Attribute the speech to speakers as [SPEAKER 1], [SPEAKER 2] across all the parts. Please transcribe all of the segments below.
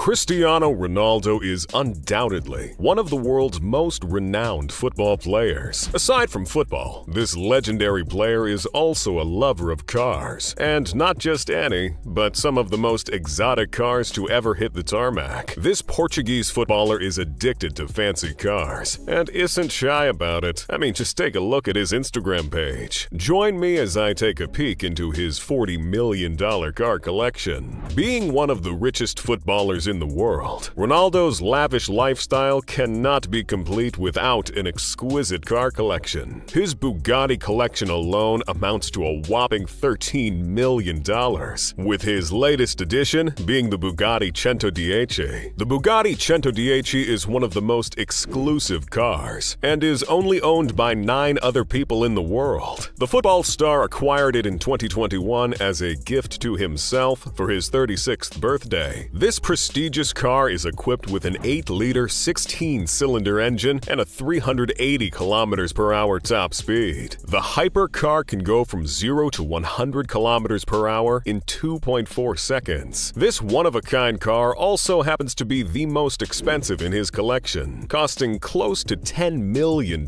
[SPEAKER 1] Cristiano Ronaldo is undoubtedly one of the world's most renowned football players. Aside from football, this legendary player is also a lover of cars. And not just any, but some of the most exotic cars to ever hit the tarmac. This Portuguese footballer is addicted to fancy cars and isn't shy about it. I mean, just take a look at his Instagram page. Join me as I take a peek into his $40 million car collection. Being one of the richest footballers in the world, Ronaldo's lavish lifestyle cannot be complete without an exquisite car collection. His Bugatti collection alone amounts to a whopping $13 million, with his latest addition being the Bugatti 110. The Bugatti 110 is one of the most exclusive cars and is only owned by 9 other people in the world. The football star acquired it in 2021 as a gift to himself for his 36th birthday. This prestigious car is equipped with an 8-liter 16-cylinder engine and a 380 km/h top speed. The hypercar can go from 0 to 100 km/h in 2.4 seconds. This one-of-a-kind car also happens to be the most expensive in his collection, costing close to $10 million.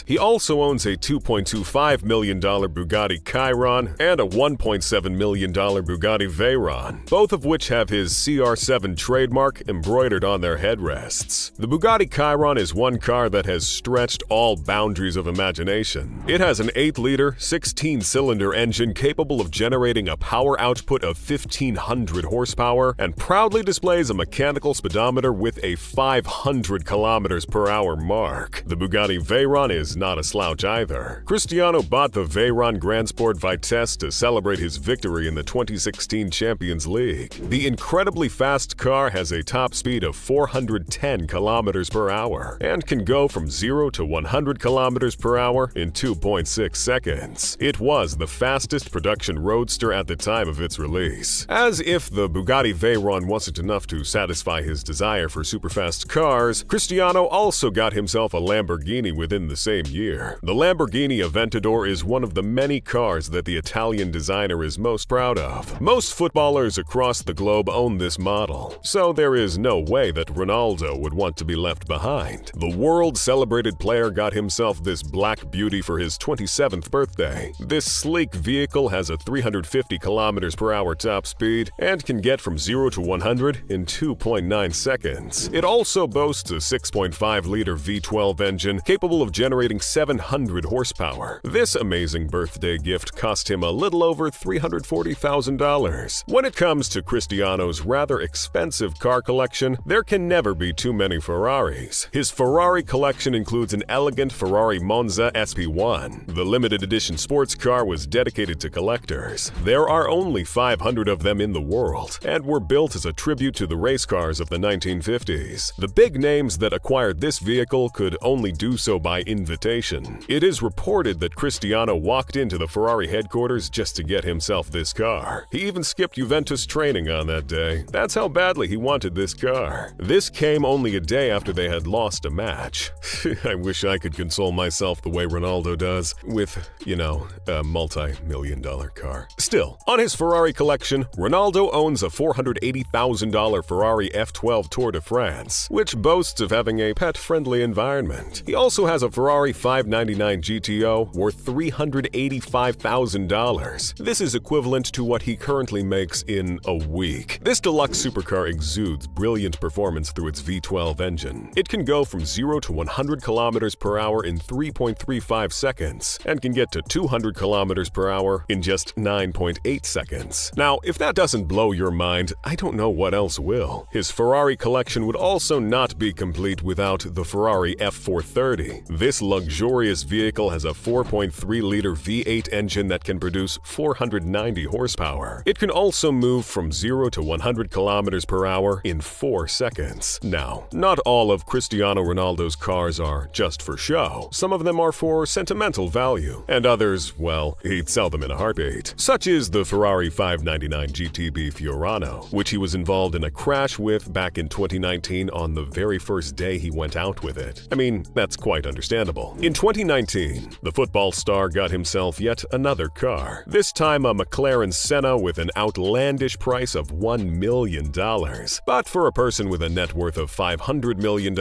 [SPEAKER 1] He also owns a $2.25 million Bugatti Chiron and a $1.7 million Bugatti Veyron, both of which have his CR7 trademark embroidered on their headrests. The Bugatti Chiron is one car that has stretched all boundaries of imagination. It has an 8-liter, 16-cylinder engine capable of generating a power output of 1,500 horsepower and proudly displays a mechanical speedometer with a 500 km/h mark. The Bugatti Veyron is not a slouch either. Cristiano bought the Veyron Grand Sport Vitesse to celebrate his victory in the 2016 Champions League. The incredibly fast car has a top speed of 410 km/h and can go from 0 to 100 km/h in 2.6 seconds. It was the fastest production roadster at the time of its release. As if the Bugatti Veyron wasn't enough to satisfy his desire for superfast cars, Cristiano also got himself a Lamborghini within the same year. The Lamborghini Aventador is one of the many cars that the Italian designer is most proud of. Most footballers across the globe own this model, so there is no way that Ronaldo would want to be left behind. The world-celebrated player got himself this black beauty for his 27th birthday. This sleek vehicle has a 350 km/h top speed and can get from 0 to 100 in 2.9 seconds. It also boasts a 6.5-liter V12 engine capable of generating 700 horsepower. This amazing birthday gift cost him a little over $340,000. When it comes to Cristiano's rather expensive car collection, there can never be too many Ferraris. His Ferrari collection includes an elegant Ferrari Monza SP1. The limited edition sports car was dedicated to collectors. There are only 500 of them in the world and were built as a tribute to the race cars of the 1950s. The big names that acquired this vehicle could only do so by invitation. It is reported that Cristiano walked into the Ferrari headquarters just to get himself this car. He even skipped Juventus training on that day. That's how badly he wanted this car. This came only a day after they had lost a match. I wish I could console myself the way Ronaldo does with, a multi-million-dollar car. Still, on his Ferrari collection, Ronaldo owns a $480,000 Ferrari F12 Tour de France, which boasts of having a pet-friendly environment. He also has a Ferrari 599 GTO worth $385,000. This is equivalent to what he currently makes in a week. This deluxe supercar exudes brilliant performance through its V12 engine. It can go from 0 to 100 km/h in 3.35 seconds and can get to 200 km/h in just 9.8 seconds. Now, if that doesn't blow your mind, I don't know what else will. His Ferrari collection would also not be complete without the Ferrari F430. This luxurious vehicle has a 4.3-liter V8 engine that can produce 490 horsepower. It can also move from 0 to 100 km/h in 4 seconds. Now, not all of Cristiano Ronaldo's cars are just for show. Some of them are for sentimental value, and others, well, he'd sell them in a heartbeat. Such is the Ferrari 599 GTB Fiorano, which he was involved in a crash with back in 2019 on the very first day he went out with it. I mean, that's quite understandable. In 2019, the football star got himself yet another car, this time a McLaren Senna with an outlandish price of $1 million. But for a person with a net worth of $500 million,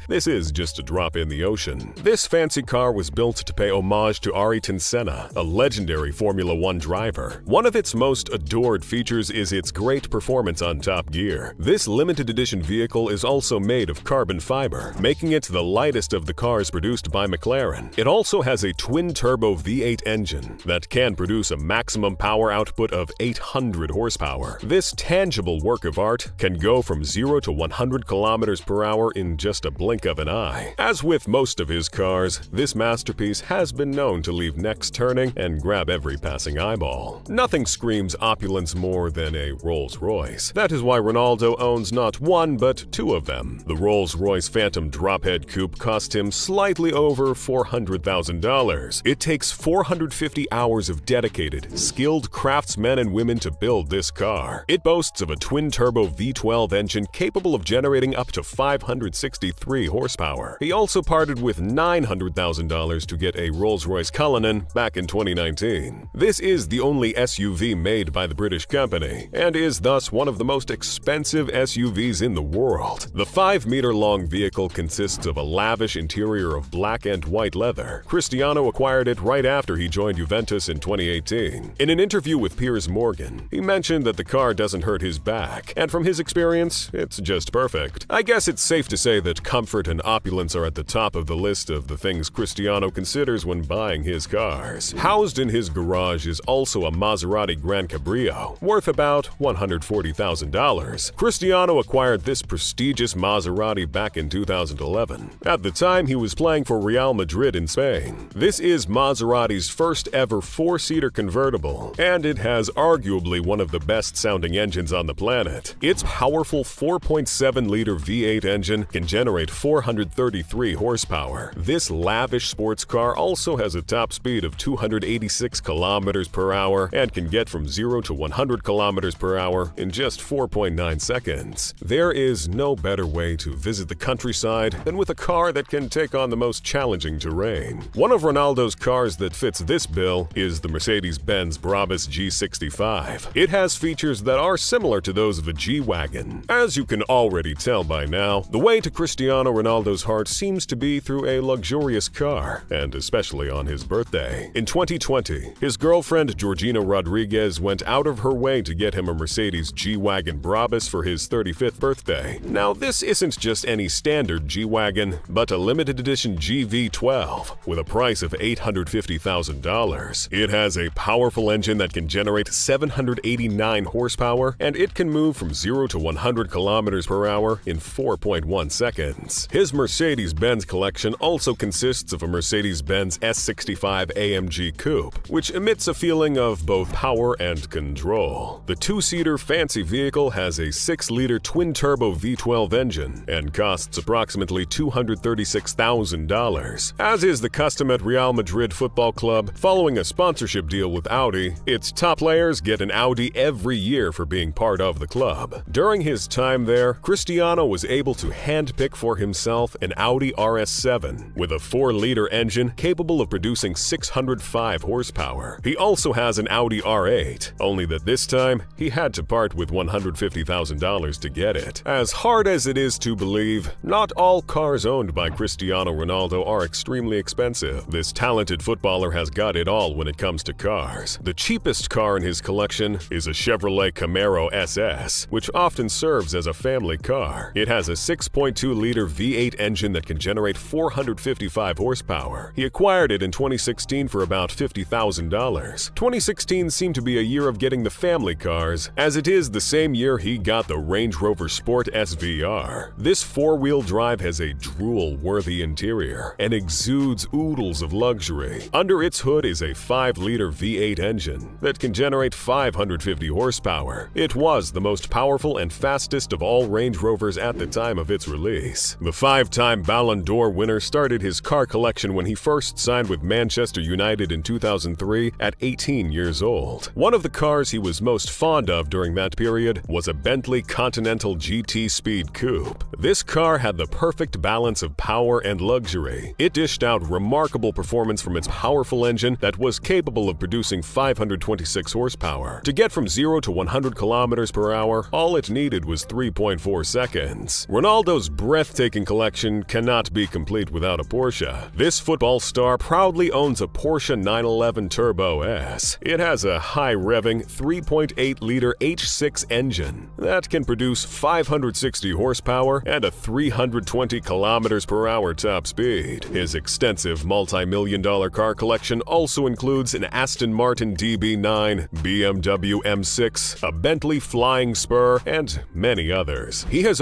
[SPEAKER 1] this is just a drop in the ocean. This fancy car was built to pay homage to Ayrton Senna, a legendary Formula One driver. One of its most adored features is its great performance on Top Gear. This limited edition vehicle is also made of carbon fiber, making it the lightest of the cars produced by McLaren. It also has a twin-turbo V8 engine that can produce a maximum power output of 800 horsepower. This tangible work of art can go from 0 to 100 kilometers per hour in just a blink of an eye. As with most of his cars, this masterpiece has been known to leave necks turning and grab every passing eyeball. Nothing screams opulence more than a Rolls-Royce. That is why Ronaldo owns not one but two of them. The Rolls-Royce Phantom Drophead Coupe cost him slightly over $400,000. It takes 450 hours of dedicated, skilled craftsmen and women to build this car. It boasts of a twin-turbo V12 engine capable of generating up to 563 horsepower. He also parted with $900,000 to get a Rolls-Royce Cullinan back in 2019. This is the only SUV made by the British company, and is thus one of the most expensive SUVs in the world. The 5-meter-long vehicle consists of a lavish interior of black and white leather. Cristiano acquired it right after he joined Juventus in 2018. In an interview with Piers Morgan, he mentioned that the car doesn't hurt his back, and from his experience, it's just perfect. I guess it's safe to say that comfort and opulence are at the top of the list of the things Cristiano considers when buying his cars. Housed in his garage is also a Maserati Gran Cabrio, worth about $140,000. Cristiano acquired this prestigious Maserati back in 2011. At the time, he was playing for Real Madrid in Spain. This is Maserati's first ever 4-seater convertible, and it has arguably one of the best-sounding engines on the planet. Its powerful 4.7-liter V8 engine can generate 433 horsepower. This lavish sports car also has a top speed of 286 kilometers per hour and can get from 0 to 100 kilometers per hour in just 4.9 seconds. There is no better way to visit the countryside than with a car that can take on the most challenging terrain. One of Ronaldo's cars that fits this bill is the Mercedes-Benz Brabus G65. It has features that are similar to those of a G-Wagon. As you can already tell by now, the way to Cristiano Ronaldo's heart seems to be through a luxurious car, and especially on his birthday. In 2020, his girlfriend Georgina Rodriguez went out of her way to get him a Mercedes G-Wagon Brabus for his 35th birthday. Now, this isn't just any standard G-Wagon, but a limited edition GV12 with a price of $850,000. It has a powerful engine that can generate 789 horsepower, and it can move from 0 to 100 kilometers per hour in 4.1 seconds. His Mercedes-Benz collection also consists of a Mercedes-Benz S65 AMG Coupe, which emits a feeling of both power and control. The 2-seater fancy vehicle has a 6-liter twin-turbo V12 engine and costs approximately $236,000. As is the custom at Real Madrid Football Club, following a sponsorship deal with Audi, its top players get an Audi every year for being part of the club. During his time there, Cristiano was able to handpick for himself an Audi RS7 with a 4-liter engine capable of producing 605 horsepower. He also has an Audi R8, only that this time he had to part with $150,000 to get it. As hard as it is to believe, not all cars owned by Cristiano Ronaldo are extremely expensive. This talented footballer has got it all when it comes to cars. The cheapest car in his collection is a Chevrolet Camaro SS, which often serves as a family car. It has a 6.2-liter V8 engine that can generate 455 horsepower. He acquired it in 2016 for about $50,000. 2016 seemed to be a year of getting the family cars, as it is the same year he got the Range Rover Sport SVR. This 4-wheel drive has a drool-worthy interior and exudes oodles of luxury. Under its hood is a 5-liter V8 engine that can generate 550 horsepower. It was the most powerful and fastest of all Range Rovers at the time of its release. The 5-time Ballon d'Or winner started his car collection when he first signed with Manchester United in 2003 at 18 years old. One of the cars he was most fond of during that period was a Bentley Continental GT Speed Coupe. This car had the perfect balance of power and luxury. It dished out remarkable performance from its powerful engine that was capable of producing 526 horsepower. To get from 0 to 100 kilometers per hour, all it needed was 3.4 seconds. Ronaldo's breathtaking collection cannot be complete without a Porsche. This football star proudly owns a Porsche 911 Turbo S. It has a high-revving 3.8-liter H6 engine that can produce 560 horsepower and a 320 kilometers per hour top speed. His extensive multi-million-dollar car collection also includes an Aston Martin DB9, BMW M6, a Bentley Flying Spur, and many others. He has